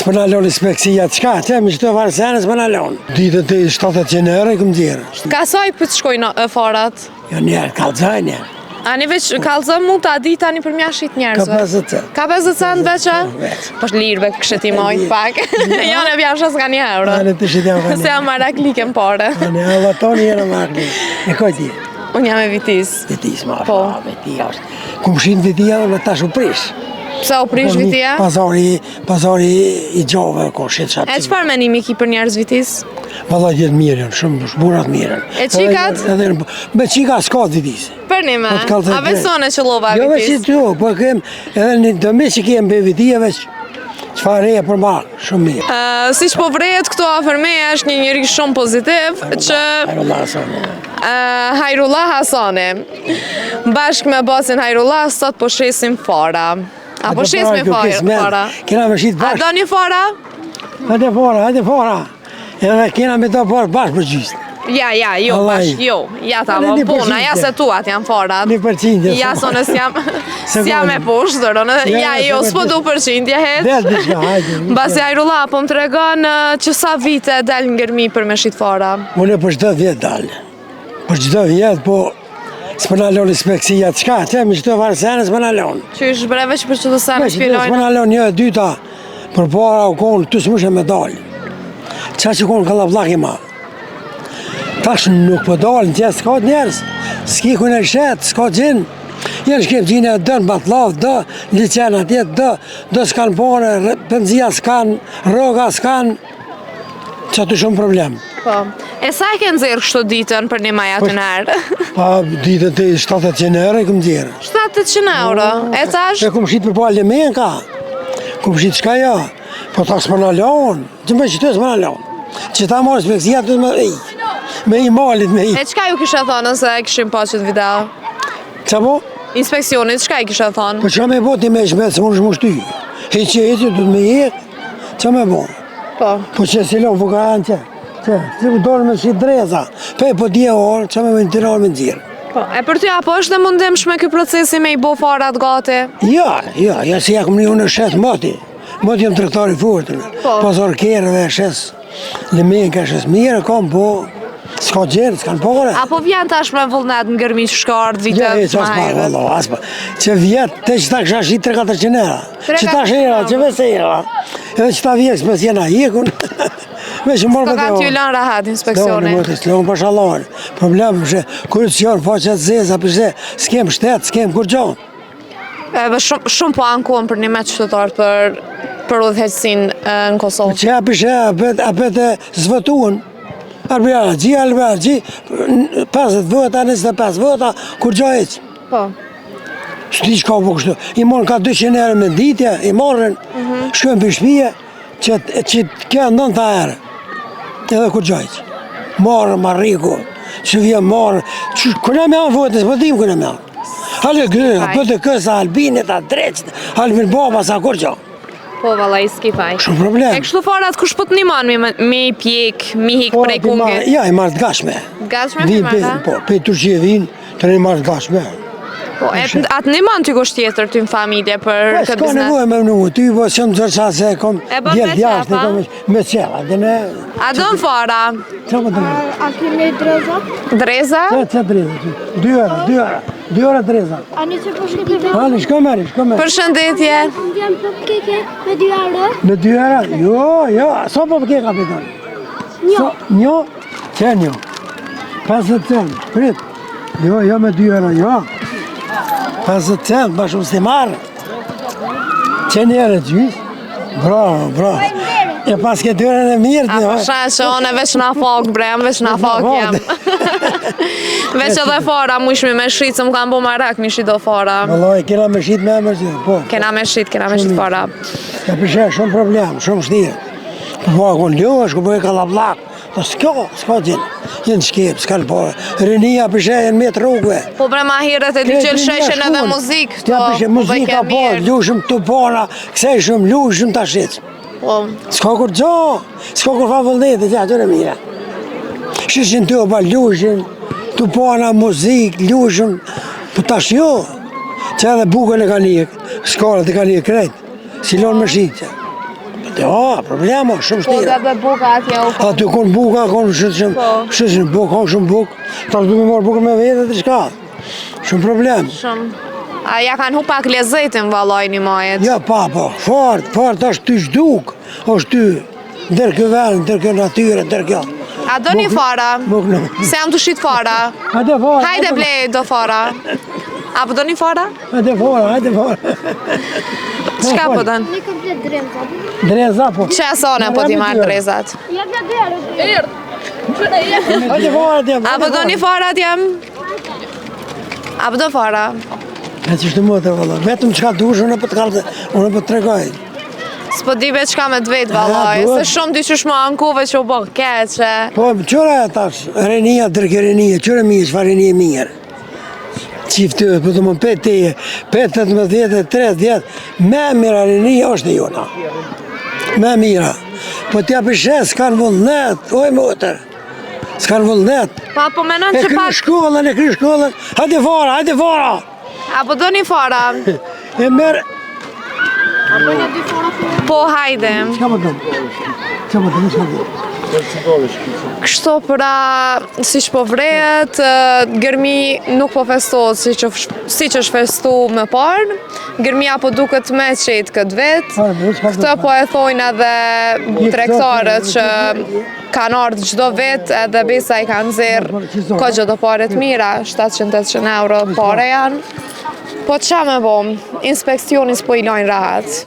S'pë në loni speksia të shka, që me qëto varësene s'pë në loni. Ditët e 700 euro i këmë dzirë. Ka saj për të shkojnë farat? Jo njerë, kalëzaj njerë. Ani veç kalëzë mund të adi tani për mja shqit njerëzve? Ka 50 cent. Ka 50 cent veqa? Po lirëve këshet i mojt pak. Jo në vjam shas ka një euro. Ane të shqit jam ka një. Se jam marak liken pare. Ane, a toni jena marak liken. E koj ti? Unë jam e Vitis. Vitis, ma, Po. Vitia është. Kumë shqit Vitia, në tash u prish. Pse u prish Vitia? Pazari i gjove, ko shqit shatë. E qëfar menimi ki për njerëz Vitis? Valla gjithë mirën, shumë shburat mirën. E qikat? Me qika s'ka Vitis. Për një me? A vesone që lova Jo veç Vitis? i tu, po kem edhe një dëmi që kem për Vitia veç qëfar reja për marë, shumë mirë. Si që po vrejet këto afërme është një njëri shumë pozitiv që Hajrullah Hasani. Hajrullah Hasani. Bashkë me basin Hajrullah sot po shesim fara. A po shes me fara? Kena me shqit A bashkë. do një fara? Hajde fara. Edhe kena me do parë bashkë për gjysë. Ja, jo, Vallaj. bashkë, jo. Ja ta Edhe më një puna, ja përqindje. se tuat janë farat. 1%. Ja, sonë s'jam Sekonde. e poshtër, ja, jo, s'po du përqindje het. Del diçka, hajde. Basi Hajrullah, po më tregon që sa vite del ngërmi për me shit fara. Unë për çdo vjet dalë. Për çdo vjet, po s'pë na loni speksia të shka, që me qëto varësene s'pë na loni. Që ish breve që për që të sanë S'pë shpilojnë? na loni një e dyta, për para u konë, tu s'mushe me dalë. Qa që konë ka lavlak i ma. Tash nuk po dalë, në tjesë s'ka njerës, s'ki ku në shetë, s'ka gjinë. Jenë shkep gjinë e dënë, batlavë, dë, licen atjet, dë s'kanë pare, penzia s'kanë, roga s'kanë, që të shumë problem. Po. E sa e ke nëzirë kështu ditën për një maja të nërë? Pa ditët e 700 euro i këmë dzirë. 700 euro. E tash? E këmë shqitë për palë me ka, këmë shqitë shka ja, po ta s'më në lonë, që më që të s'më në lonë. Që ta marë speksia të me i malit, me i. E qka ju kisha thonë nëse e kishim pa qëtë video? Qa po? Inspeksionit, qka i kisha thonë? Po qa me bo ti me shmetë, se më në shmushty. Heqë du të me jekë, qa me bo? Po. Po që si lonë fukaran që dorë me shi dreza, pe po dje orë, qa me të rarë me nëzirë. Po. E për ty apo është dhe mundim shme këj procesi me i bo farat gati? Ja, si ja këmë një unë shetë moti. Moti jam tregtari furtën. Po. Pasor kerëve shes, në menë ka shes mirë, kam po, s'ka gjerë, s'kan pare. Apo vjen tash me vullnet në gërmi që shkart vitet Ja, që aspa, vëllo, aspa. Që vjetë, te që ta kësha shi 3-400 euro. Që ta shera, që vese era. Edhe që ta vjekës mes jena jekun. Me që morë Ska ka t'ju lën rahat inspeksioni? Do, në s'lon për shalon. Problem përse, korupcion, faqet zeza, përse, s'kem shtetë, s'kem kur gjohë. Edhe shumë po ankuan për një me qytetar për udhëheqësin në Kosovë. Që apishe, apet e zvëtuen. Albergji, 50 vota, 25 vota, kur gjo eqë. Po. S'ti që ka po kështu. I morën ka 200 euro me ditja, i morën, shkojnë për shpije, që kjo 90 euro. Edhe kur gjo eqë. Morën, Mariku, që vje morën. Kërë me anë votës, po tim kërë me anë. Halë gërë, për të kësa Albinit, a dreqët, Albin Baba, sa kur gjo. Po, vala, i skipaj. Shumë problem. E kështu farat kush po të niman me i pjek, mi hik prej kungit? Ja, i marrë të gashme. Gashme të marrë? Po, pe Turqie vinë, të ne marrë të gashme. Po, atë niman ty kusht tjetër ty në familje për këtë Ska biznes? nevoj me më ty, po që më zërsa se kom E bën me djelë djashtë, qefa? me qefa, dhe ne... A do në fara? Qa më të me? A keni dreza? Dreza? Qa dreza? 2 euro, 2 euro dreza. A një që po shkipit? Hali, shko meri. Për shëndetje. Vjen për keke me 2 euro? Me 2 euro? Jo, so po përke kapitan? Njo? Që njo? 50 cent, prit. Jo, me 2 euro, jo. 50 cent, ma shumë s'ti marrë. Që njërë gjysë? Bravo. E pas ke 2 euro e mirë A të po shanë që one veç na fok brem, veç na fok jam. Veç edhe fara mu ishmi me shqit, se më kam bo marak mi shqit do fara. Vëlloj, kena me shqit me emërgjit, po. Kena me shqit fara. Ka përshe shumë problem, shumë shtirë. Po akon ljosh, ku po e ka lavlak. Po s'ka gjinë. Jenë shkep, s'kanë pare. Rinia përshe jenë me të rrugve. Po bre ma hiret e di që sheshen edhe muzik. Ja përshe muzika po, lushëm të pona, kësej shumë, lushëm të ashit. S'ka kur gjo, s'ka kur fa vëllnete, që atyre mire. Shishin të oba lushën, të pona, muzik, lushëm, po tash jo. Që edhe bukën e ka një, shkollet e ka një krejt, si lonë më shqitë. Ja, problema, shumë Po shtira. dhe buka atje u ka. Aty kon buka, kon shëshin buk, kon shumë buk. Tash du me marrë bukën me vete të shka. Shumë problem. Shumë. A ja kanë hu pak lezetin vallaj një majet. Ja, pa, po, fart është ty shduk. është ty, ndër kjo vend, ndër kjo natyre, ndër kjo. A do një fara? Buk në. Se jam të shit fara. Hajde fara. Hajde blej do fara. Apo do një fara? Hajde fara. Qka po dënë? Një komplet dremza. Dreza, po. Që asone po ti marrë drezat? Ja nga derë. Hajde fara, djem. Apo do një fara t'jem? Apo do fara? E që shtë mëtë, valla. Vetëm qka dush, unë e për të kalë, unë e për të tregoj. S'po di veç ka me të vetë vallaj. duhet. Se shumë dy qysh më ankuve që u bo keqe. Po, qëra e tash, renia, dërke renia, qëra mirë, qëfar renia mirë. Qiftë, po të më 5, 18, 30, me mira renia është e jona. Me mira. Po t'ja përshes, s'kanë vullnet, oj motër. S'kanë vullnet. Pa po menon E që kry pak... shkollën, hajde fara. Apo do një fara? E merë, Po hajde. qka më dëmë? Qka më dëmë? Kështu pra, si që po vrejet, gërmi nuk po festohet si që është festu më parë. Gërmia po duket me qetë këtë vetë. Këtë po e thojnë edhe tregtarët që kanë ardhë gjdo vetë edhe besa i kanë zirë këtë gjdo pare të mira, 700-800 euro pare janë. Po qa me bom, inspekcionis po i lojnë rahat.